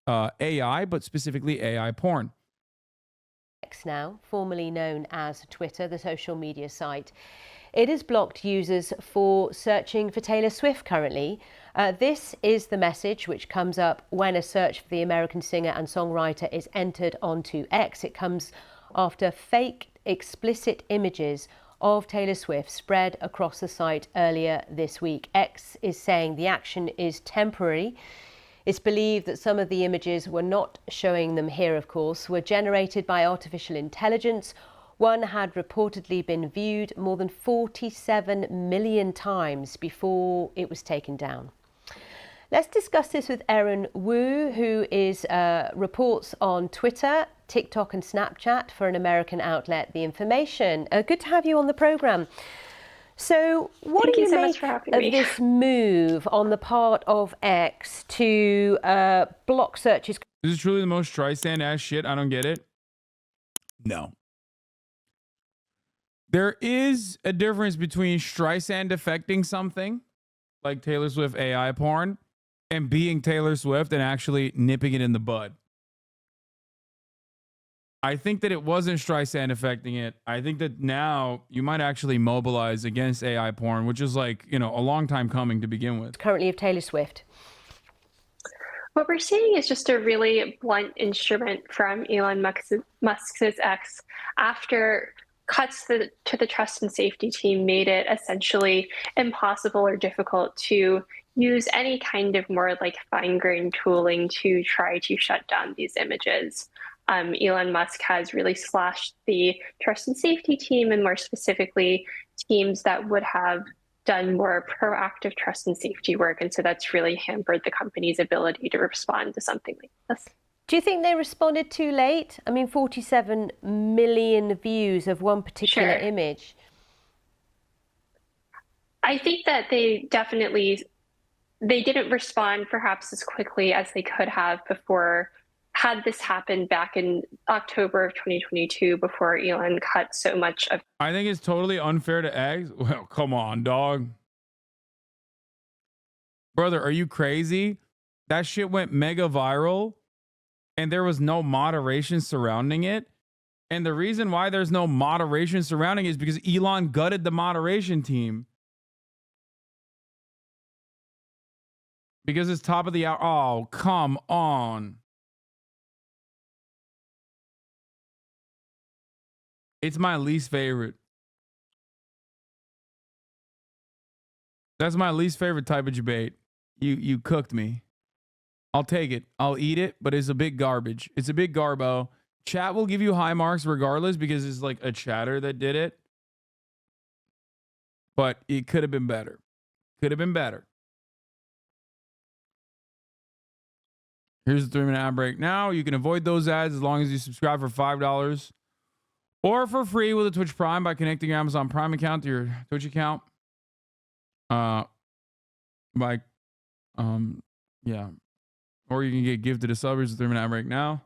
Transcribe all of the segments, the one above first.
AI, but specifically AI porn. X now, formerly known as Twitter, the social media site. It has blocked users for searching for Taylor Swift currently. This is the message which comes up when a search for the American singer and songwriter is entered onto X. It comes after fake explicit images of Taylor Swift spread across the site earlier this week. X is saying the action is temporary. It's believed that some of the images, we're not showing them here of course, were generated by artificial intelligence. One had reportedly been viewed more than 47 million times before it was taken down. Let's discuss this with Erin Wu, who is reports on Twitter, TikTok and Snapchat for an American outlet, The Information. Good to have you on the programme. So what do you make of this move on the part of X to block searches? This is truly the most Streisand ass shit. I don't get it. No. There is a difference between Streisand affecting something like Taylor Swift AI porn and being Taylor Swift and actually nipping it in the bud. I think that it wasn't Streisand affecting it. I think that now you might actually mobilize against AI porn, which is like, you know, a long time coming to begin with. Currently of Taylor Swift. What we're seeing is just a really blunt instrument from Elon Musk's X after cuts to the trust and safety team made it essentially impossible or difficult to use any kind of more like fine-grained tooling to try to shut down these images. Elon Musk has really slashed the trust and safety team, and more specifically, teams that would have done more proactive trust and safety work. And so that's really hampered the company's ability to respond to something like this. Do you think they responded too late? I mean, 47 million views of one particular image. I think that they didn't respond perhaps as quickly as they could have before, had this happened back in October of 2022, before Elon cut so much of. I think it's totally unfair to X. Well, come on, dog. Brother, are you crazy? That shit went mega viral and there was no moderation surrounding it. And the reason why there's no moderation surrounding it is because Elon gutted the moderation team. Because it's top of the hour. Oh, come on. It's my least favorite. That's my least favorite type of debate. You cooked me. I'll take it. I'll eat it, but it's a big garbage. It's a big garbo. Chat will give you high marks regardless because it's like a chatter that did it. But it could have been better. Could have been better. Here's the 3-minute ad break. Now you can avoid those ads as long as you subscribe for $5 or for free with a Twitch Prime by connecting your Amazon Prime account to your Twitch account. Yeah. Or you can get gifted a sub. Here's the 3-minute ad break now.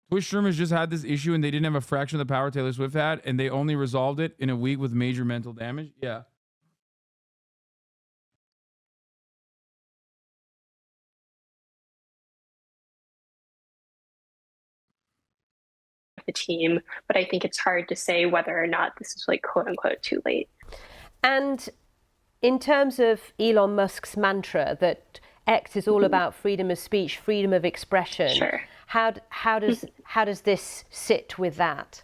Twitch streamers just had this issue and they didn't have a fraction of the power Taylor Swift had, and they only resolved it in a week with major mental damage. Yeah. The team, but I think it's hard to say whether or not this is like quote unquote too late. And in terms of Elon Musk's mantra that X is all about freedom of speech, freedom of expression, Sure. How does this sit with that?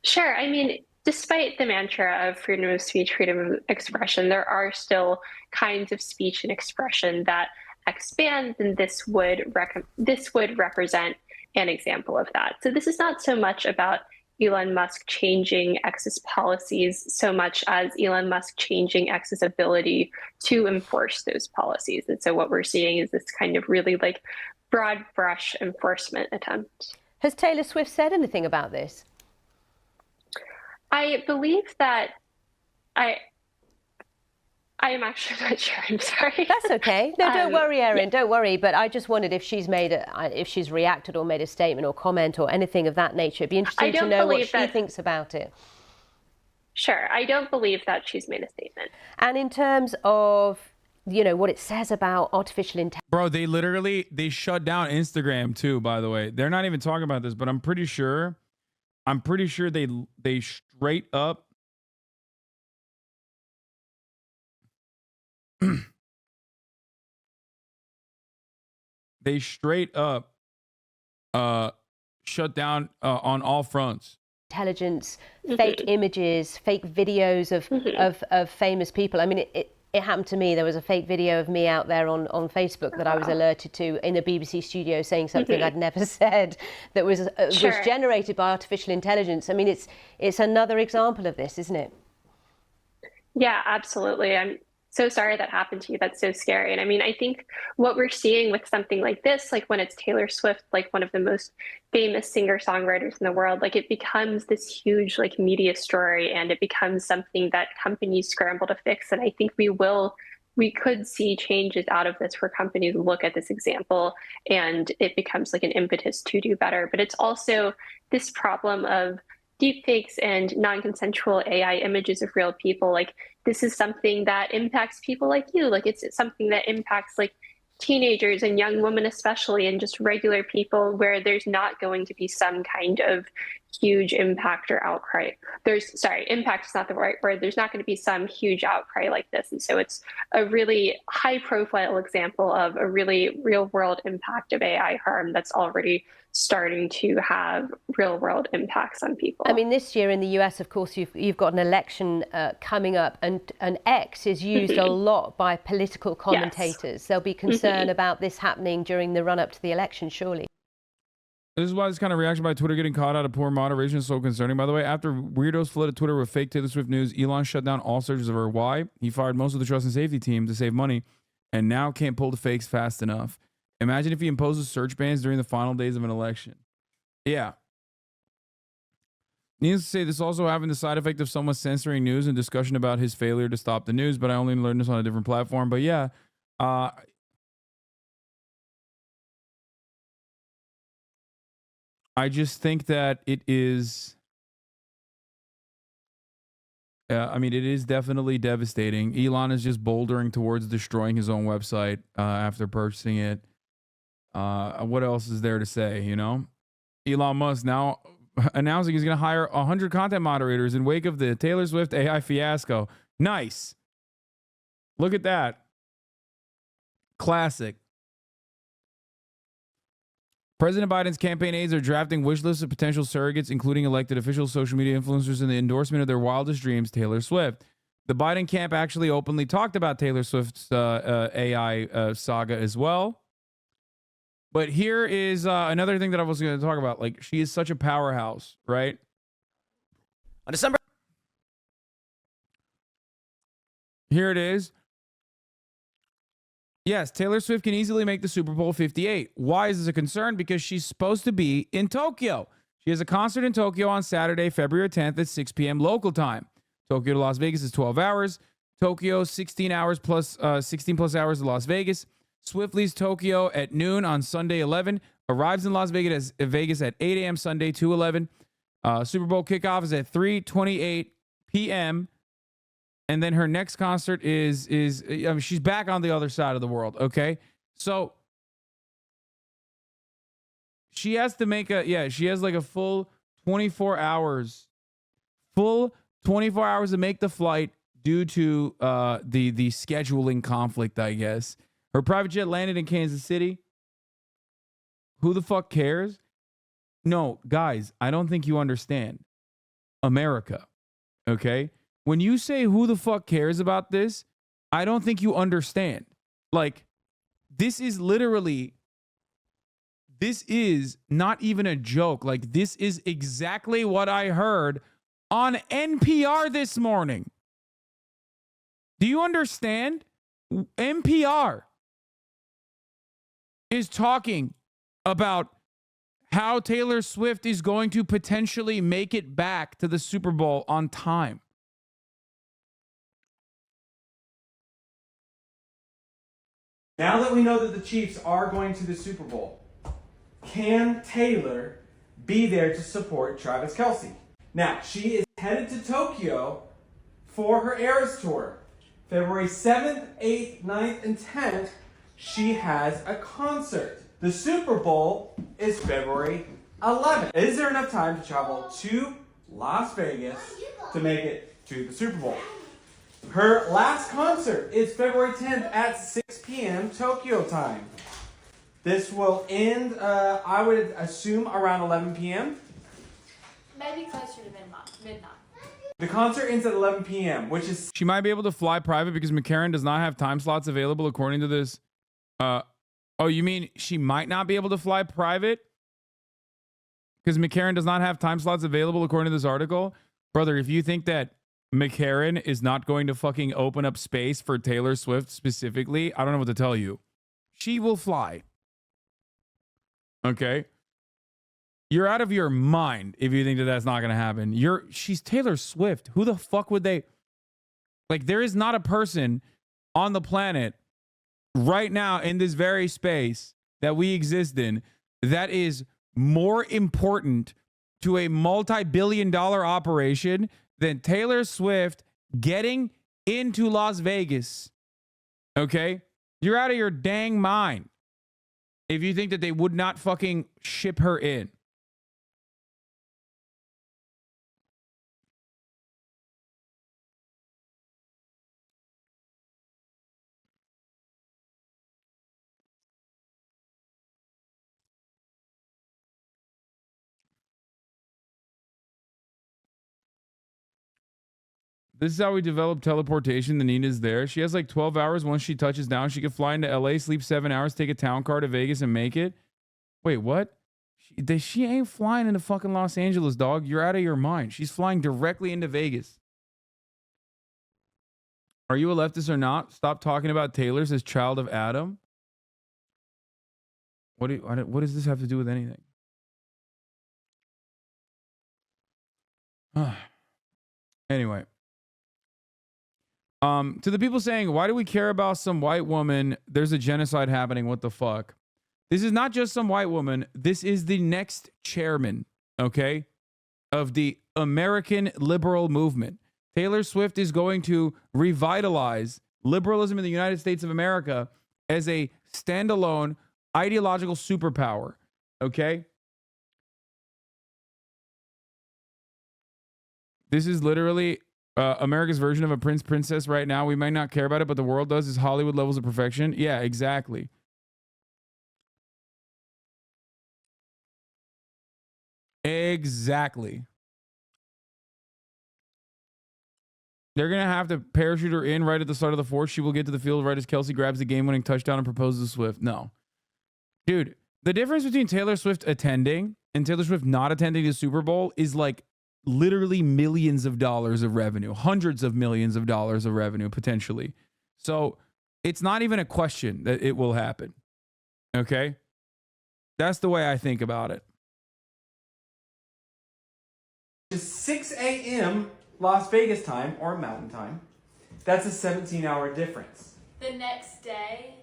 Sure. I mean, despite the mantra of freedom of speech, freedom of expression, there are still kinds of speech and expression that expand, and this would represent an example of that. So this is not so much about Elon Musk changing X's policies so much as Elon Musk changing X's ability to enforce those policies. And so what we're seeing is this kind of really like broad brush enforcement attempt. Has Taylor Swift said anything about this? I believe that I am actually not sure. I'm sorry. That's okay. No, don't worry, Erin. Don't worry. But I just wondered if she's reacted or made a statement or comment or anything of that nature. It'd be interesting to know what she thinks about it. Sure. I don't believe that she's made a statement. And in terms of you know, what it says about artificial intelligence. Bro, they shut down Instagram too, by the way. They're not even talking about this, but I'm pretty sure they straight up they straight up shut down on all fronts. Intelligence, fake images, fake videos of famous people. I mean, it happened to me. There was a fake video of me out there on Facebook that I was alerted to in a BBC studio saying something I'd never said that was generated by artificial intelligence. I mean, it's another example of this, isn't it? Yeah, absolutely. I'm so sorry that happened to you. That's so scary. And I mean, I think what we're seeing with something like this, like when it's Taylor Swift, like one of the most famous singer-songwriters in the world, like it becomes this huge like media story, and it becomes something that companies scramble to fix. And I think we could see changes out of this where companies look at this example and it becomes like an impetus to do better. But it's also this problem of deepfakes and non-consensual AI images of real people. Like this is something that impacts people like you. Like it's something that impacts like teenagers and young women especially, and just regular people, where there's not going to be some kind of huge impact or outcry. Impact is not the right word. There's not going to be some huge outcry like this. And so it's a really high profile example of a really real world impact of AI harm that's already starting to have real world impacts on people. I mean, this year in the US, of course, you've got an election coming up, and X is used a lot by political commentators. Yes. There'll be concern about this happening during the run up to the election, surely. This is why this kind of reaction by Twitter getting caught out of poor moderation is so concerning, by the way. After weirdos flooded Twitter with fake Taylor Swift news, Elon shut down all searches of her. Why? He fired most of the trust and safety team to save money, and now can't pull the fakes fast enough. Imagine if he imposes search bans during the final days of an election. Yeah. Needless to say, this also having the side effect of someone censoring news and discussion about his failure to stop the news, but I only learned this on a different platform. But yeah, I just think that it is, I mean, it is definitely devastating. Elon is just bouldering towards destroying his own website after purchasing it. What else is there to say, you know? Elon Musk now announcing he's going to hire 100 content moderators in wake of the Taylor Swift AI fiasco. Nice. Look at that. Classic. President Biden's campaign aides are drafting wish lists of potential surrogates, including elected officials, social media influencers, and the endorsement of their wildest dreams, Taylor Swift. The Biden camp actually openly talked about Taylor Swift's AI saga as well. But here is another thing that I was going to talk about. Like, she is such a powerhouse, right? On December. Here it is. Yes, Taylor Swift can easily make the Super Bowl 58. Why is this a concern? Because she's supposed to be in Tokyo. She has a concert in Tokyo on Saturday, February 10th at 6 p.m. local time. Tokyo to Las Vegas is 12 hours. Tokyo, 16 hours plus 16 plus hours to Las Vegas. Swift leaves Tokyo at noon on Sunday 11. Arrives in Las Vegas at 8 a.m. Sunday 2/11. Super Bowl kickoff is at 3:28 p.m. And then her next concert is I mean, she's back on the other side of the world. Okay, so she has to make she has like a full 24 hours to make the flight due to the scheduling conflict, I guess. Her private jet landed in Kansas City. Who the fuck cares? No, guys, I don't think you understand. America, okay? When you say who the fuck cares about this, I don't think you understand. Like, this is not even a joke. Like, this is exactly what I heard on NPR this morning. Do you understand? NPR is talking about how Taylor Swift is going to potentially make it back to the Super Bowl on time. Now that we know that the Chiefs are going to the Super Bowl, can Taylor be there to support Travis Kelce? Now, she is headed to Tokyo for her Eras Tour. February 7th, 8th, 9th, and 10th, she has a concert. The Super Bowl is February 11th. Is there enough time to travel to Las Vegas to make it to the Super Bowl? Her last concert is February 10th at 6 p.m. Tokyo time. This will end, I would assume, around 11 p.m. Maybe closer to midnight. The concert ends at 11 p.m., which is... She might be able to fly private because McCarran does not have time slots available according to this. Oh, you mean she might not be able to fly private? Because McCarran does not have time slots available according to this article? Brother, if you think that McCarran is not going to fucking open up space for Taylor Swift specifically, I don't know what to tell you. She will fly. Okay? You're out of your mind if you think that that's not going to happen. She's Taylor Swift. Who the fuck would they... Like, there is not a person on the planet right now in this very space that we exist in that is more important to a multi-billion-dollar operation than Taylor Swift getting into Las Vegas. Okay? You're out of your dang mind if you think that they would not fucking ship her in. This is how we develop teleportation. The need is there. She has like 12 hours. Once she touches down, she could fly into LA, sleep 7 hours, take a town car to Vegas and make it. Wait, what? She ain't flying into fucking Los Angeles, dog. You're out of your mind. She's flying directly into Vegas. Are you a leftist or not? Stop talking about Taylor, says Child of Adam. What does this have to do with anything? Anyway. To the people saying, why do we care about some white woman? There's a genocide happening. What the fuck? This is not just some white woman. This is the next chairman, okay, of the American liberal movement. Taylor Swift is going to revitalize liberalism in the United States of America as a standalone ideological superpower, okay? This is literally America's version of a princess right now. We might not care about it, but the world does. Is Hollywood levels of perfection? Yeah, exactly. Exactly. They're going to have to parachute her in right at the start of the fourth. She will get to the field right as Kelsey grabs the game-winning touchdown and proposes to Swift. No. Dude, the difference between Taylor Swift attending and Taylor Swift not attending the Super Bowl is like literally millions of dollars of revenue, hundreds of millions of dollars of revenue potentially. So it's not even a question that it will happen. Okay? That's the way I think about it. It's 6 a.m. Las Vegas time or Mountain Time. That's a 17-hour difference. The next day,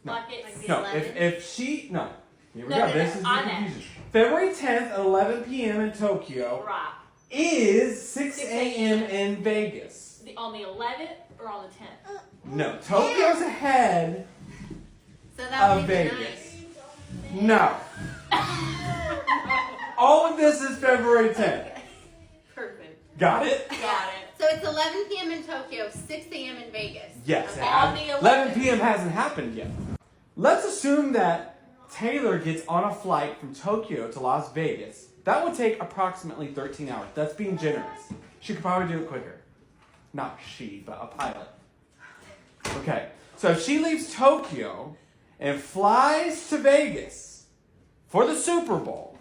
No. like it's No, if she no. Here we go. This is the confusion. February 10th at 11 p.m. in Tokyo. right. Is 6 a.m. in Vegas. On the 11th or on the 10th? No, Tokyo's ahead So that of would be Vegas. No. All of this is February 10th. Perfect. Got it? Got it. So it's 11 p.m. in Tokyo, 6 a.m. in Vegas. Yes. Okay. On the 11 p.m. hasn't happened yet. Let's assume that Taylor gets on a flight from Tokyo to Las Vegas. That would take approximately 13 hours. That's being generous. She could probably do it quicker. Not she, but a pilot. Okay, so if she leaves Tokyo and flies to Vegas for the Super Bowl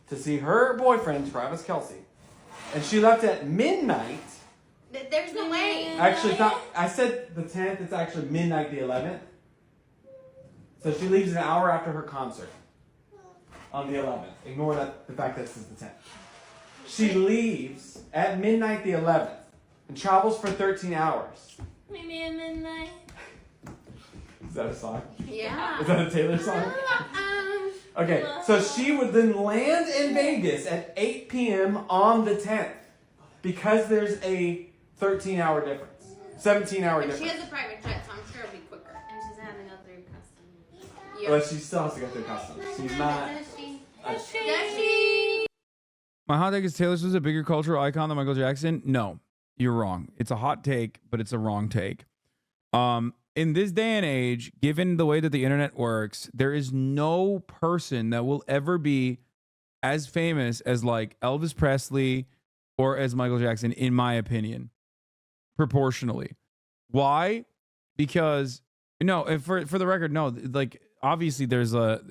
to see her boyfriend, Travis Kelce, and she left at midnight. There's no way. Actually, it's not, I said the 10th, it's actually midnight the 11th. So she leaves an hour after her concert. On the 11th. Ignore the fact that this is the 10th. She leaves at midnight the 11th and travels for 13 hours. Maybe at midnight. Is that a song? Yeah. Is that a Taylor song? Okay, so she would then land in Vegas at 8 p.m. on the 10th because there's a 13-hour difference. 17-hour And she difference. has a private jet, so I'm sure it'll be quicker. And she's having to go through customs. Yeah. But she still has to go through customs. She's not. Does she? Does she? My hot take is Taylor Swift's a bigger cultural icon than Michael Jackson. No, you're wrong. It's a hot take, but it's a wrong take. In this day and age, given the way that the internet works, there is no person that will ever be as famous as like Elvis Presley or as Michael Jackson, in my opinion, proportionally. Why? Because for the record, no, like obviously there's a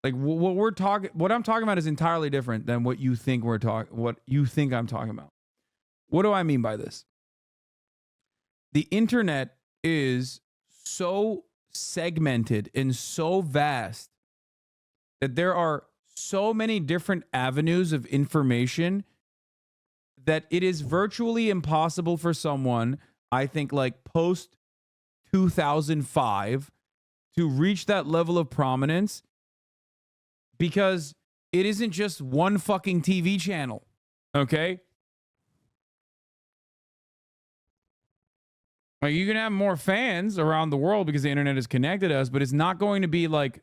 like what I'm talking about is entirely different than what you think I'm talking about. What do I mean by this? The internet is so segmented and so vast that there are so many different avenues of information that it is virtually impossible for someone, I think, like post 2005 to reach that level of prominence, because it isn't just one fucking TV channel, okay? Like, you can have more fans around the world because the internet has connected us, but it's not going to be like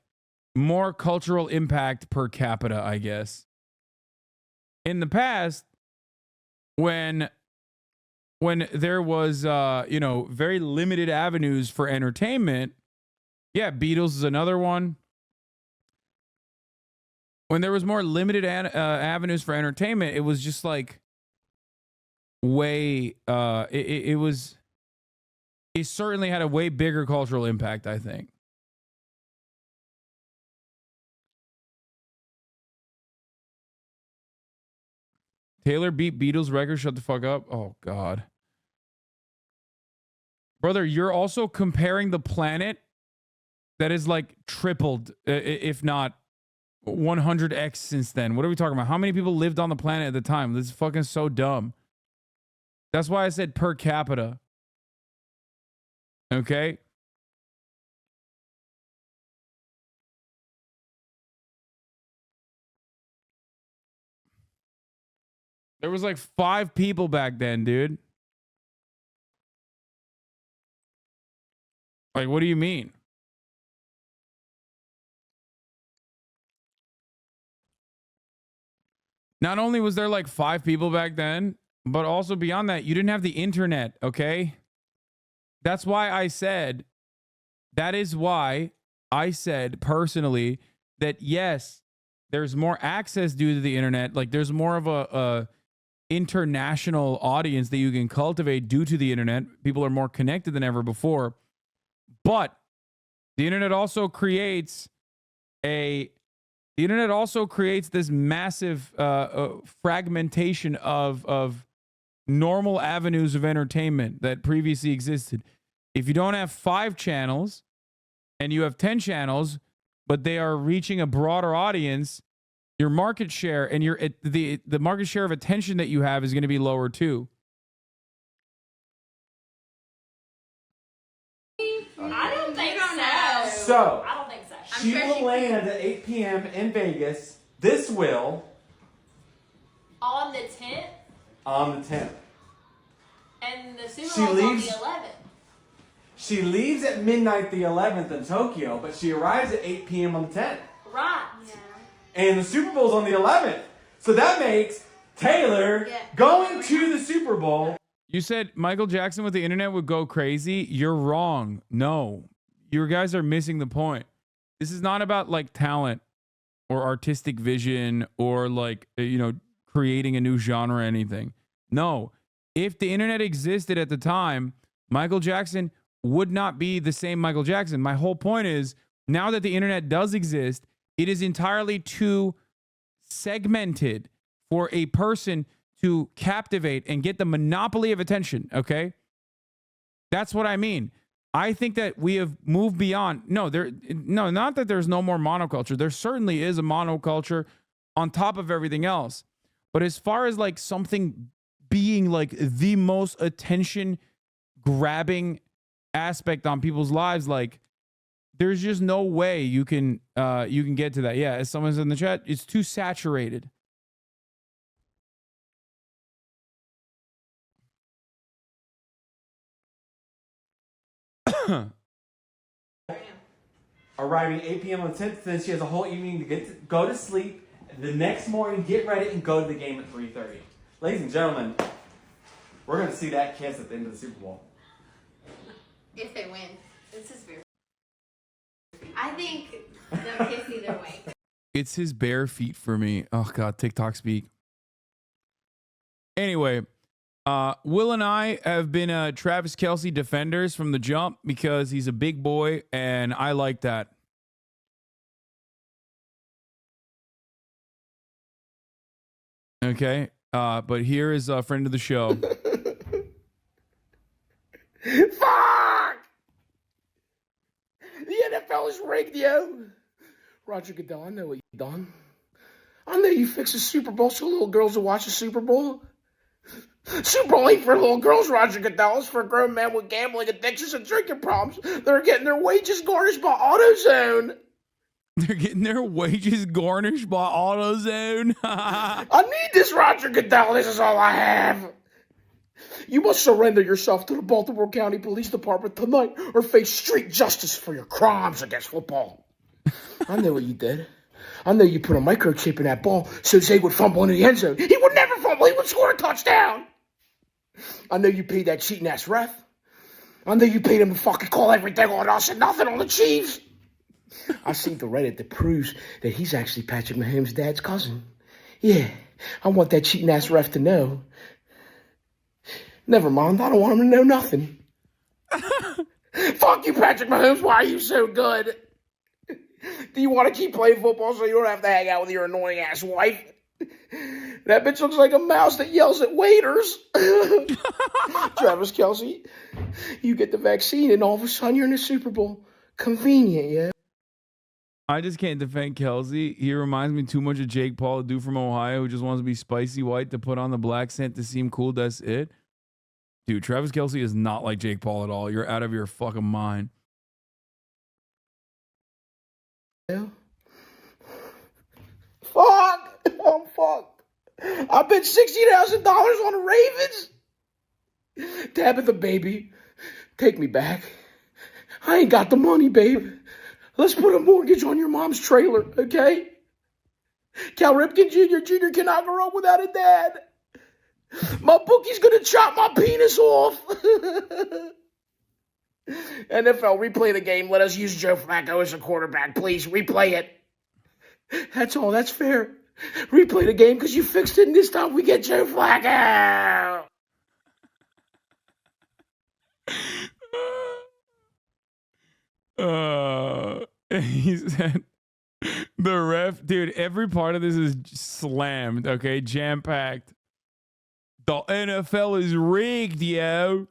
more cultural impact per capita, I guess. In the past, when there was very limited avenues for entertainment, yeah, Beatles is another one. When there was more limited avenues for entertainment, it was just like way it certainly had a way bigger cultural impact, I think. Taylor beat Beatles record. Shut the fuck up. Oh, God. Brother, you're also comparing the planet that is like tripled, if not 100x since then. What are we talking about? How many people lived on the planet at the time? This is fucking so dumb. That's why I said per capita. Okay? There was like 5 people back then, dude. Like, what do you mean? Not only was there like 5 people back then, but also beyond that, you didn't have the internet, okay? That is why I said personally that yes, there's more access due to the internet. Like, there's more of a international audience that you can cultivate due to the internet. People are more connected than ever before. But the internet also creates this massive fragmentation of normal avenues of entertainment that previously existed. If you don't have 5 channels and you have 10 channels, but they are reaching a broader audience, your market share and the market share of attention that you have is going to be lower too. I don't think so. So, I don't think so. she sure will she- land at 8 p.m. in Vegas. This will On the 10th, on the 10th. and the Super She Bowl's on leaves- the 11th. She leaves at midnight the 11th in Tokyo, but she arrives at 8 p.m. on the 10th. Right. And the Super Bowl's on the 11th. So that makes Taylor going to the Super Bowl. You said Michael Jackson with the internet would go crazy. You're wrong. No, you guys are missing the point. This is not about like talent or artistic vision or like, creating a new genre or anything. No, if the internet existed at the time, Michael Jackson would not be the same Michael Jackson. My whole point is, now that the internet does exist, it is entirely too segmented for a person to captivate and get the monopoly of attention, okay? That's what I mean. I think that we have moved beyond. No, not that there's no more monoculture. There certainly is a monoculture on top of everything else. But as far as like something being like the most attention grabbing aspect on people's lives, like there's just no way you can get to that. Yeah, as someone's in the chat, it's too saturated. Arriving 8 p.m. on the 10th, then she has a whole evening to go to sleep. The next morning, get ready and go to the game at 3:30. Ladies and gentlemen, we're going to see that kiss at the end of the Super Bowl. If they win. This is very. I think they'll kiss either way. It's his bare feet for me. Oh, God, TikTok speak. Anyway, Will and I have been Travis Kelce defenders from the jump because he's a big boy, and I like that. Okay, but here is a friend of the show. Fuck! The NFL is rigged, yo. Roger Goodell, I know what you done. I know you fixed the Super Bowl so little girls will watch the Super Bowl. Super Bowl ain't for little girls, Roger Goodell. It's for grown men with gambling addictions and drinking problems. They're getting their wages garnished by AutoZone. They're getting their wages garnished by AutoZone. I need this, Roger Goodell. This is all I have. You must surrender yourself to the Baltimore County Police Department tonight or face street justice for your crimes against football. I know what you did. I know you put a microchip in that ball so Zay would fumble into the end zone. He would never fumble. He would score a touchdown. I know you paid that cheating ass ref. I know you paid him to fucking call everything on us and nothing on the Chiefs. I seen the Reddit that proves that he's actually Patrick Mahomes' dad's cousin. Yeah, I want that cheating ass ref to know. Never mind, I don't want him to know nothing. Fuck you, Patrick Mahomes. Why are you so good? Do you want to keep playing football so you don't have to hang out with your annoying ass wife? That bitch looks like a mouse that yells at waiters. Travis Kelce, you get the vaccine and all of a sudden you're in the Super Bowl. Convenient, yeah. I just can't defend Kelsey. He reminds me too much of Jake Paul, a dude from Ohio who just wants to be spicy white to put on the black scent to seem cool. That's it. Dude, Travis Kelce is not like Jake Paul at all. You're out of your fucking mind. Yeah. Fuck! I'm fucked. I bet $60,000 on the Ravens. Tabitha, baby, take me back. I ain't got the money, babe. Let's put a mortgage on your mom's trailer, okay? Cal Ripken Jr. cannot grow up without a dad. My bookie's gonna chop my penis off. NFL, replay the game. Let us use Joe Flacco as a quarterback, please. Replay it. That's all. That's fair. Replay the game because you fixed it, and this time we get Joe Flacco. He said the ref, dude, every part of this is slammed, okay? Jam-packed. The NFL is rigged, yo.